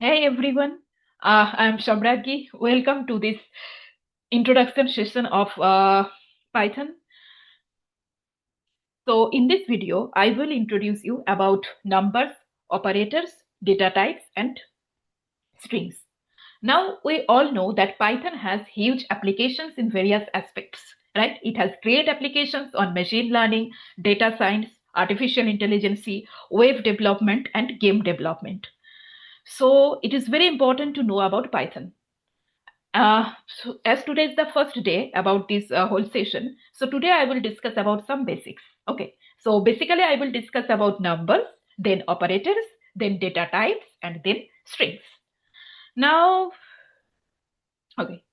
Hey everyone, I'm Shamragi. Welcome to this introduction session of Python. So in this video, I will introduce you about numbers, operators, data types, and strings. Now we all know that Python has huge applications in various aspects, right? It has great applications on machine learning, data science, artificial intelligence, web development, and game development. So it is very important to know about Python. So as today is the first day about this whole session, so today I will discuss about some basics. Okay, so basically I will discuss about numbers, then operators, then data types, and then strings. Now, okay,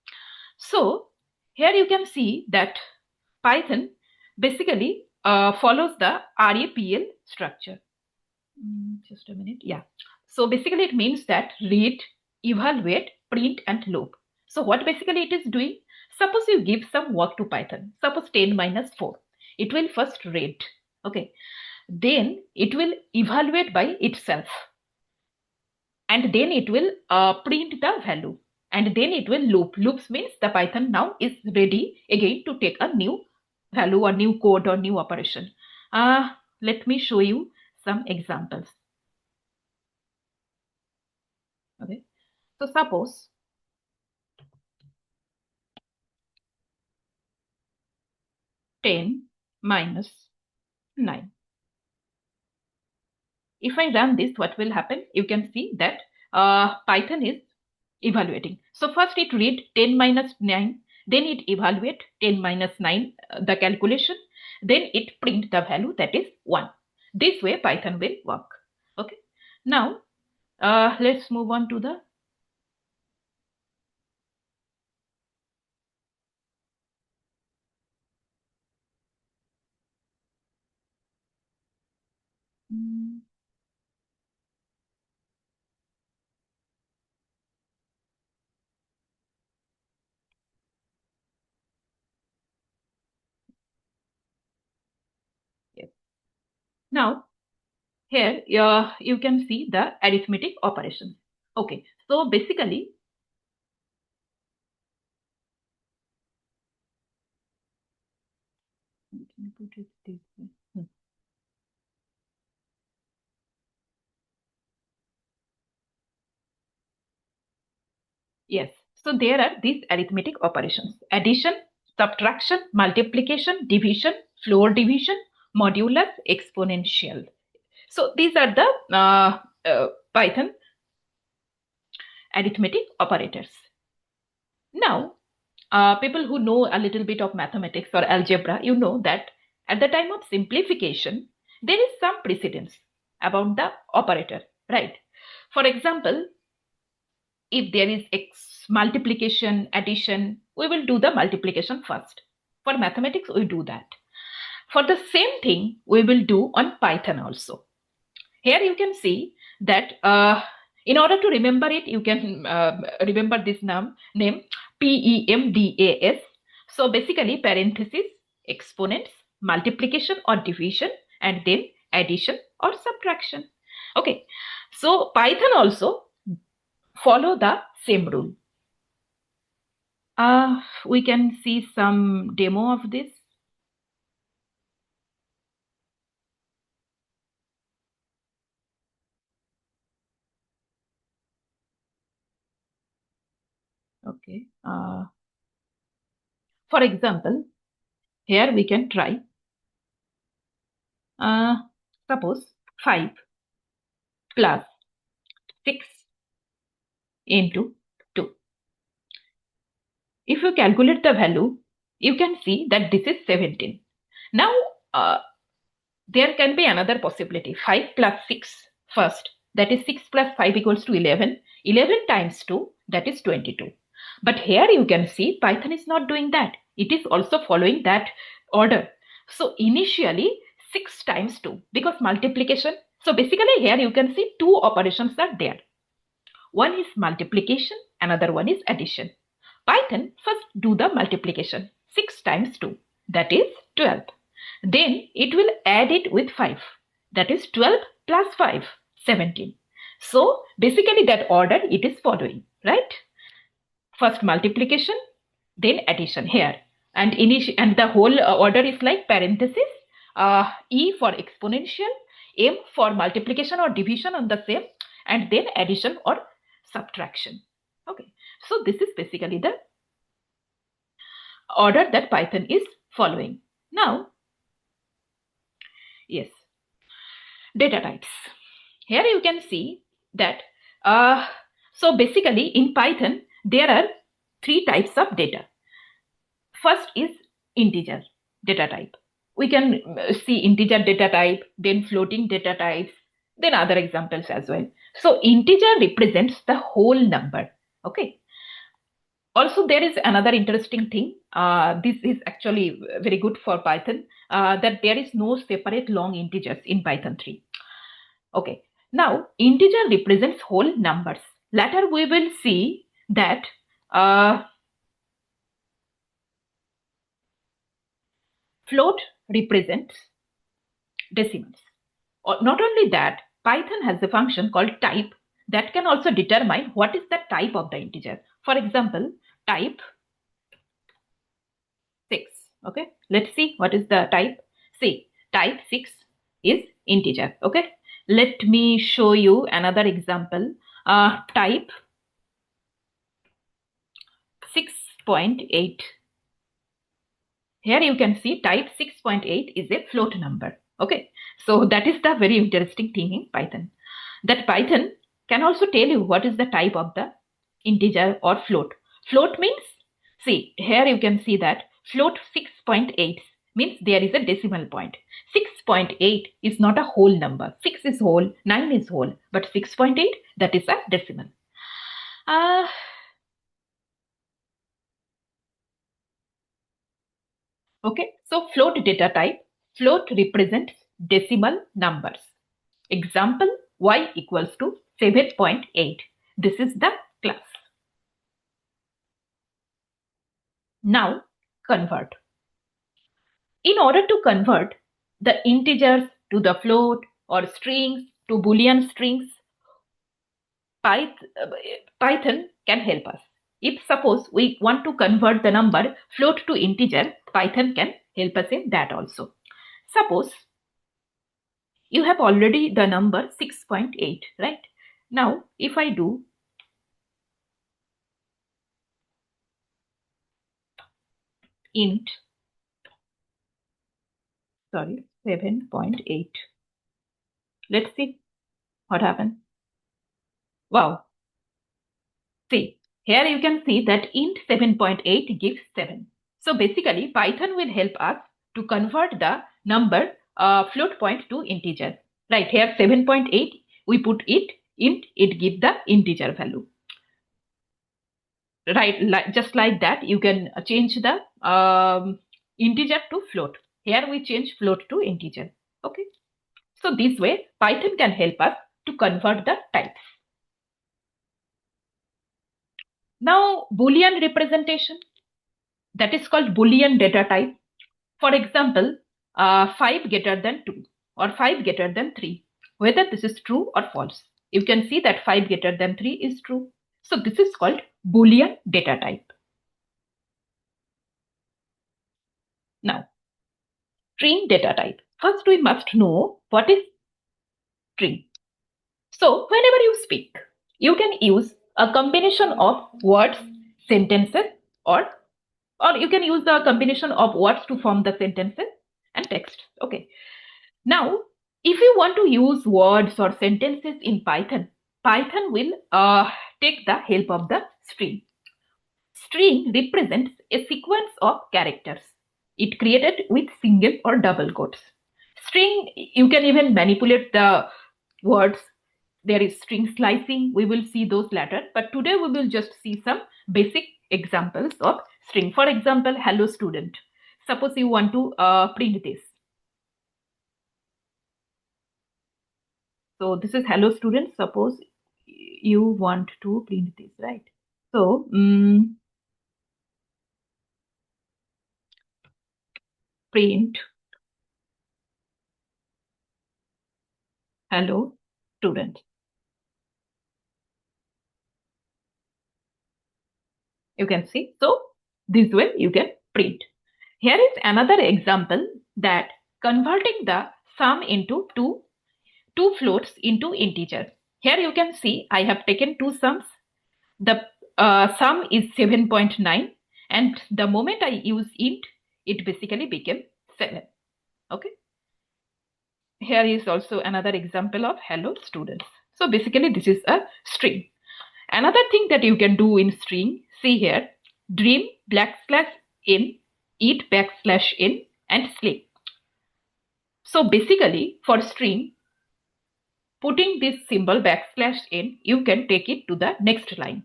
so here you can see that Python basically follows the RAPL structure. Just a minute. Yeah. So basically it means that read, evaluate, print, and loop. So what basically it is doing? Suppose you give some work to Python. Suppose 10 minus 4. It will first read. Okay. Then it will evaluate by itself. And then it will print the value. And then it will loop. Loops means the Python now is ready again to take a new value or new code or new operation. Let me show you some examples. Okay. So suppose ten minus 9. If I run this, what will happen? You can see that Python is evaluating. So first it read 10 minus 9, then it evaluate 10 minus 9, the calculation, then it print the value, that is 1. This way Python will work. Okay. Now let's move on to the yes. Now here you can see the arithmetic operations. Okay, so basically let me put it this way. Yes, so there are these arithmetic operations: addition, subtraction, multiplication, division, floor division, modulus, exponential. So these are the Python arithmetic operators. Now, people who know a little bit of mathematics or algebra, you know that at the time of simplification, there is some precedence about the operator, right? For example, if there is multiplication, addition, we will do the multiplication first. For mathematics, we do that. For the same thing, we will do on Python also. Here you can see that in order to remember it, you can remember this name PEMDAS. So basically parenthesis, exponents, multiplication or division, and then addition or subtraction. Okay, so Python also follow the same rule. We can see some demo of this. Okay. For example, here we can try. Suppose 5 plus 6 into 2. If you calculate the value, you can see that this is 17. Now, there can be another possibility. 5 plus 6 first, that is 6 plus 5 equals to 11. 11 times 2, that is 22. But here you can see Python is not doing that. It is also following that order. So initially 6 times 2, because multiplication. So basically here you can see two operations are there. One is multiplication, another one is addition. Python first do the multiplication. 6 times 2, that is 12. Then it will add it with 5. That is 12 plus 5, 17. So basically that order it is following, right? First multiplication, then addition here, and the whole order is like parenthesis, E for exponential, M for multiplication or division on the same, and then addition or subtraction. Okay, so this is basically the order that Python is following. Now, yes, data types. Here you can see that, so basically in Python, there are three types of data. First is integer data type. We can see integer data type, then floating data types, then other examples as well. So integer represents the whole number. Okay. Also, there is another interesting thing. This is actually very good for Python, that there is no separate long integers in Python 3. Okay. Now, integer represents whole numbers. Later, we will see that float represents decimals. Not only that, Python has a function called type that can also determine what is the type of the integer. For example, type 6. Okay, let's see what is the type. See, type 6 is integer. Okay, let me show you another example. Type 6.8. Here you can see type 6.8 is a float number. Okay, so that is the very interesting thing in Python. That Python can also tell you what is the type of the integer or float. Float means, see, here you can see that float 6.8 means there is a decimal point. 6.8 is not a whole number. 6 is whole, 9 is whole, but 6.8, that is a decimal. Okay, so float data type. Float represents decimal numbers. Example, y equals to 7.8. This is the class. Now, convert. In order to convert the integers to the float or strings to Boolean strings, Python can help us. If suppose we want to convert the number float to integer, Python can help us in that also. Suppose you have already the number 6.8, right? Now, if I do int, 7.8, let's see what happens. Wow. See, here you can see that int 7.8 gives 7. So basically, Python will help us to convert the number float point to integer. Right here, 7.8, we put it int, it gives the integer value. Right, just like that, you can change the integer to float. Here we change float to integer. Okay. So this way, Python can help us to convert the types. Now, Boolean representation, that is called Boolean data type. For example, 5 greater than 2 or 5 greater than 3, whether this is true or false. You can see that 5 greater than 3 is true. So this is called Boolean data type. Now, string data type. First, we must know what is string. So whenever you speak, you can use a combination of words, sentences, or you can use the combination of words to form the sentences and text. Okay. Now, if you want to use words or sentences in Python, Python will take the help of the string. String represents a sequence of characters. It created with single or double quotes. String, you can even manipulate the words. There is string slicing. We will see those later. But today we will just see some basic examples of string. For example, hello student. Suppose you want to print this. So this is hello student. Suppose you want to print this, right? So print hello student. You can see. So this way you can print. Here is another example that converting the sum into two floats into integer. Here you can see I have taken two sums. The sum is 7.9 and the moment I use int, it basically became 7. Okay. Here is also another example of hello students. So basically this is a string. Another thing that you can do in string, see here, dream \n, eat \n, and sleep. So basically for string, putting this symbol \n, you can take it to the next line.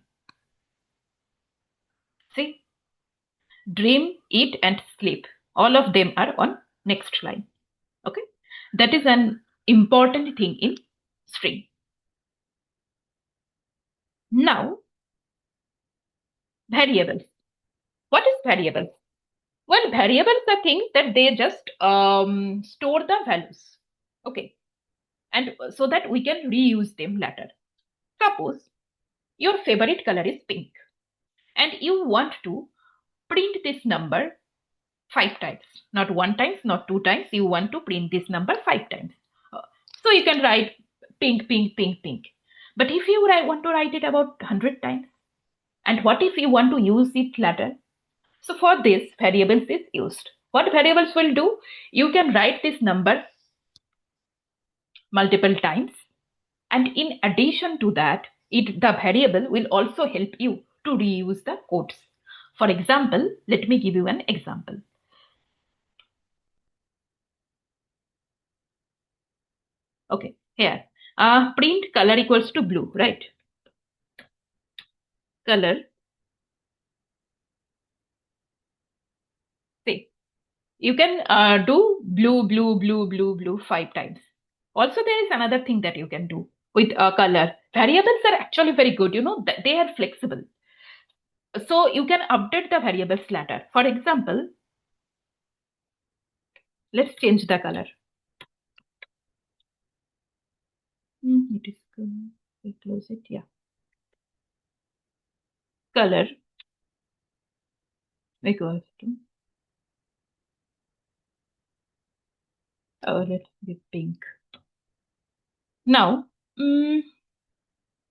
See, dream, eat, and sleep. All of them are on next line. Okay, that is an important thing in string. Now, variables. What is variables? Well, variables are things that they just store the values. Okay, and so that we can reuse them later. Suppose your favorite color is pink and you want to print this number 5 times, not 1 time, not 2 times. You want to print this number 5 times. So you can write pink, pink, pink, pink. But if you want to write it about 100 times, and what if you want to use it later? So for this, variables is used. What variables will do? You can write this number multiple times, and in addition to that, the variable will also help you to reuse the codes. For example, let me give you an example. Okay, here, print color equals to blue, right? Color, say, you can do blue, blue, blue, blue, blue 5 times. Also, there is another thing that you can do with color. Variables are actually very good, they are flexible. So you can update the variables later. For example, let's change the color. It is we close it, yeah. Color equals to let's give pink. Now,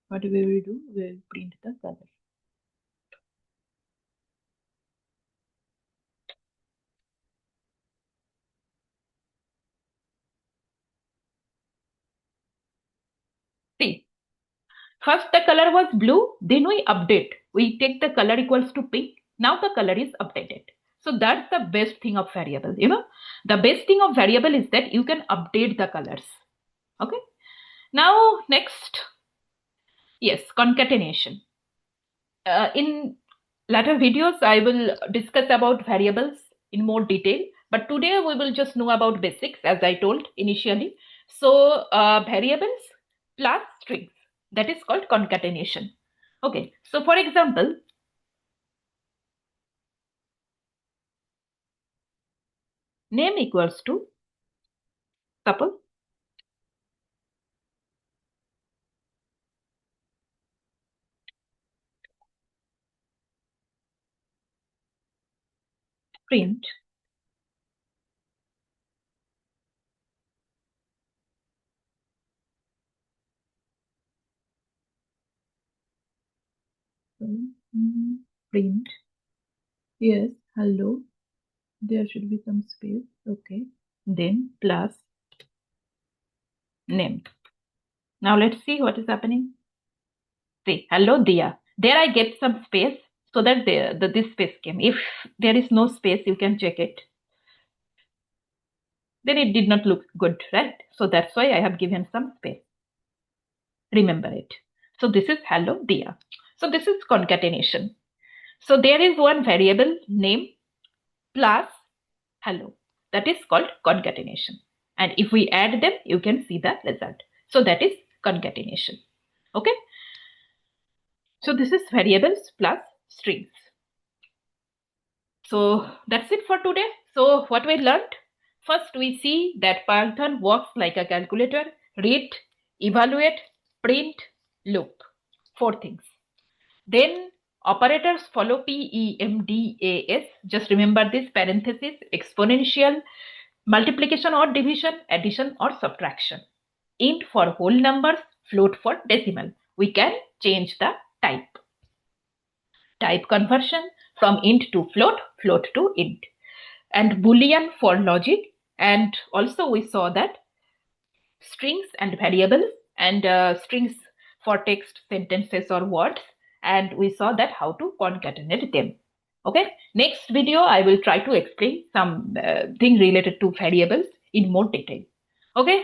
what we will do? We will print the color. See, first the color was blue, then we update. We take the color equals to pink. Now the color is updated. So that's the best thing of variable. The best thing of variable is that you can update the colors. Okay. Now next, yes, concatenation. In later videos, I will discuss about variables in more detail. But today we will just know about basics, as I told initially. So variables plus strings, that is called concatenation. Okay, so for example, name equals to, suppose, print print, yes, hello, there should be some space, okay, then plus name. Now let's see what is happening. See, hello Dia. There I get some space so that this space came. If there is no space, you can check it. Then it did not look good, right? So that's why I have given some space. Remember it. So this is hello Dia. So this is concatenation. So there is one variable name plus hello. That is called concatenation. And if we add them, you can see the result. So that is concatenation. Okay. So this is variables plus strings. So that's it for today. So what we learned? First, we see that Python works like a calculator: read, evaluate, print, loop. 4 things. Then Operators follow PEMDAS. Just remember this: parenthesis, exponential, multiplication or division, addition or subtraction. Int for whole numbers, float for decimal. We can change the type. Type conversion from int to float, float to int. And Boolean for logic. And also we saw that strings and variables, and strings for text, sentences or words. And we saw that how to concatenate them. Okay, next video I will try to explain some thing related to variables in more detail. Okay,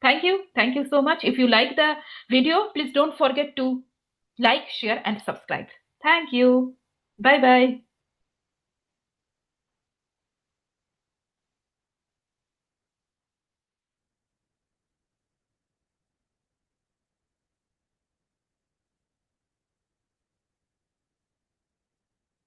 thank you so much. If you like the video, please don't forget to like, share and subscribe. Thank you. Bye bye.